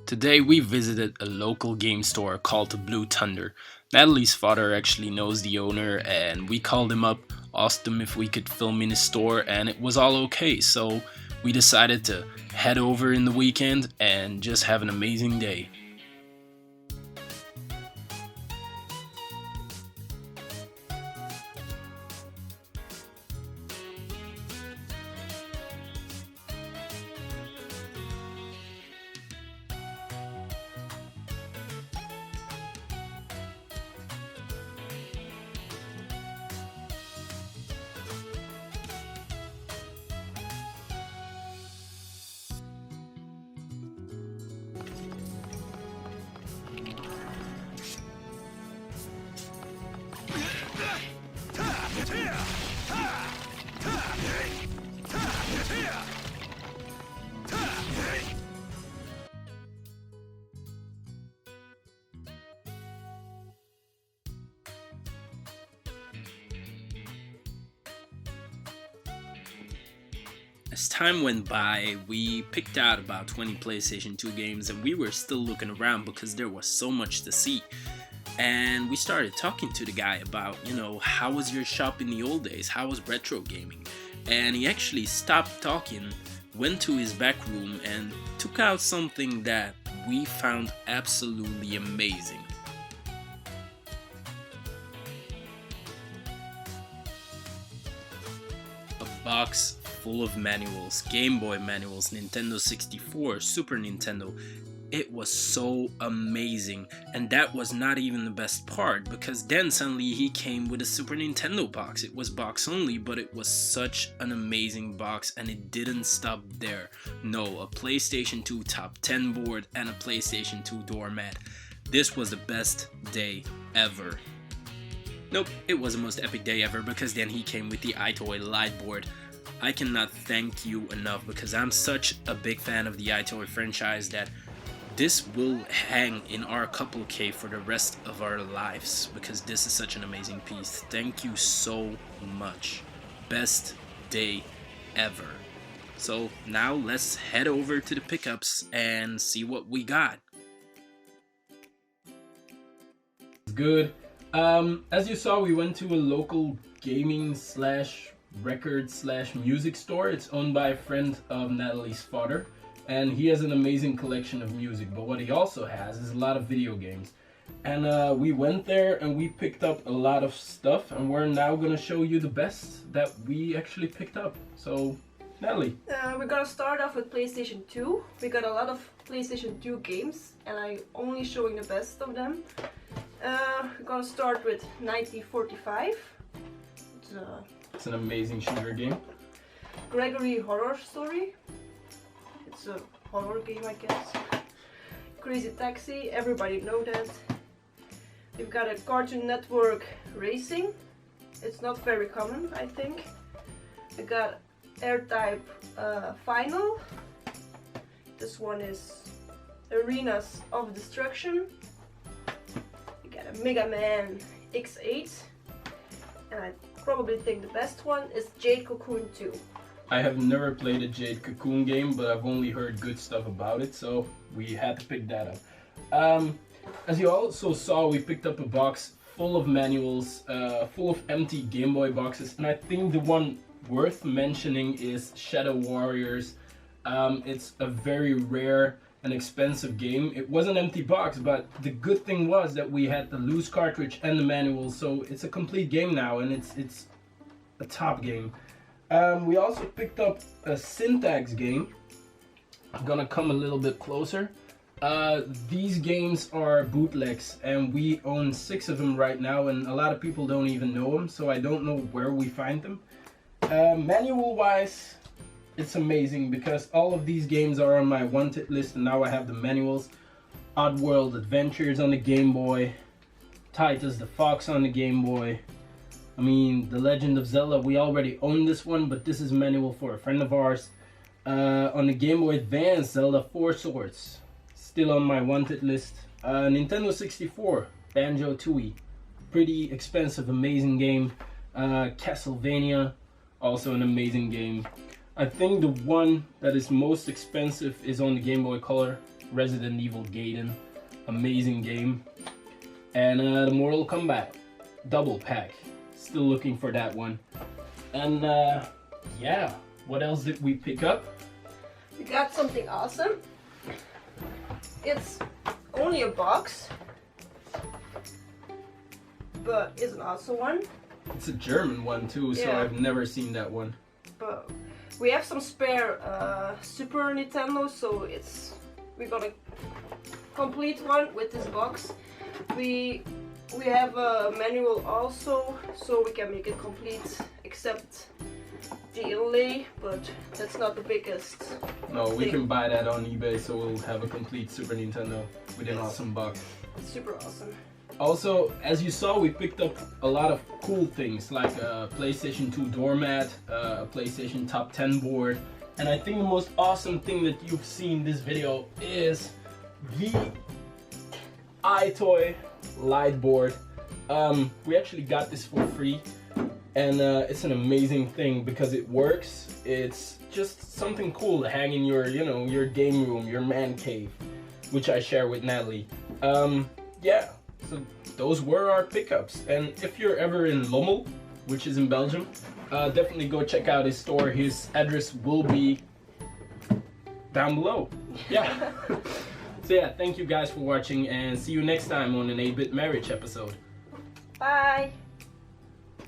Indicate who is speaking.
Speaker 1: Today we visited a local game store called the Blue Thunder. Natalie's father actually knows the owner and we called him up, asked him if we could film in his store and it was all okay. So we decided to head over in the weekend and just have an amazing day. As time went by, we picked out about 20 PlayStation 2 games and we were still looking around because there was so much to see. And we started talking to the guy about, how was your shop in the old days? How was retro gaming? And he actually stopped talking, went to his back room and took out something that we found absolutely amazing. A box full of manuals, Game Boy manuals, Nintendo 64, Super Nintendo. It was so amazing, and that was not even the best part because then suddenly he came with a Super Nintendo box. It was box only, but it was such an amazing box and it didn't stop there. No, a PlayStation 2 top 10 board and a PlayStation 2 doormat. This was the best day ever. Nope, it was the most epic day ever because then he came with the iToy Light board. I cannot thank you enough because I'm such a big fan of the iToy franchise that this will hang in our couple cave for the rest of our lives because this is such an amazing piece. Thank you so much. Best day ever. So now let's head over to the pickups and see what we got. Good. As you saw, we went to a local gaming slash record slash music store. It's owned by a friend of Natalie's father, and he has an amazing collection of music, but what he also has is a lot of video games. And we went there and we picked up a lot of stuff, and we're now gonna show you the best that we actually picked up. So Natalie,
Speaker 2: we're gonna start off with PlayStation 2. We got a lot of PlayStation 2 games and I'm only showing the best of them. We're gonna start with 1945.
Speaker 1: It's an amazing shooter game.
Speaker 2: Gregory Horror Story. It's a horror game, I guess. Crazy Taxi, everybody know that. We've got a Cartoon Network Racing. It's not very common, I think. We got R-Type Final. This one is Arenas of Destruction. We got a Mega Man X8. And I probably think the best one is Jade Cocoon 2.
Speaker 1: I have never played a Jade Cocoon game, but I've only heard good stuff about it, so we had to pick that up. As you also saw, we picked up a box full of manuals, full of empty Game Boy boxes, and I think the one worth mentioning is Shadow Warriors. It's a very rare and expensive game. It was an empty box, but the good thing was that we had the loose cartridge and the manual, so it's a complete game now, and it's a top game. We also picked up a Syntax game. I'm gonna come a little bit closer. These games are bootlegs, and we own 6 of them right now, and a lot of people don't even know them, so I don't know where we find them. Manual wise, it's amazing because all of these games are on my wanted list, and now I have the manuals. Oddworld Adventures on the Game Boy, Titus the Fox on the Game Boy. I mean, The Legend of Zelda, we already own this one, but this is a manual for a friend of ours. On the Game Boy Advance, Zelda 4 Swords, still on my wanted list. Nintendo 64, Banjo-Tooie, pretty expensive, amazing game. Castlevania, also an amazing game. I think the one that is most expensive is on the Game Boy Color, Resident Evil Gaiden. Amazing game. And the Mortal Kombat double pack. Still looking for that one. And yeah, what else did we pick up?
Speaker 2: We got something awesome. It's only a box, but it's an awesome one.
Speaker 1: It's a German one too, so
Speaker 2: Yeah.
Speaker 1: I've never seen that one.
Speaker 2: But we have some spare Super Nintendo, so we're gonna complete one with this box. We have a manual also, so we can make it complete, except the inlay, but that's not the biggest.
Speaker 1: No, we can buy that on eBay, so we'll have a complete Super Nintendo with an awesome box.
Speaker 2: Super awesome.
Speaker 1: Also, as you saw, we picked up a lot of cool things, like a PlayStation 2 doormat, a PlayStation Top 10 board, and I think the most awesome thing that you've seen this video is the iToy light board. We actually got this for free, and it's an amazing thing because it works. It's just something cool to hang in your, you know, your game room, your man cave, which I share with Natalie. Yeah, so those were our pickups. And if you're ever in Lommel, which is in Belgium, definitely go check out his store. His address will be down below. Yeah. So yeah, thank you guys for watching, and see you next time on an 8-Bit Marriage episode.
Speaker 2: Bye!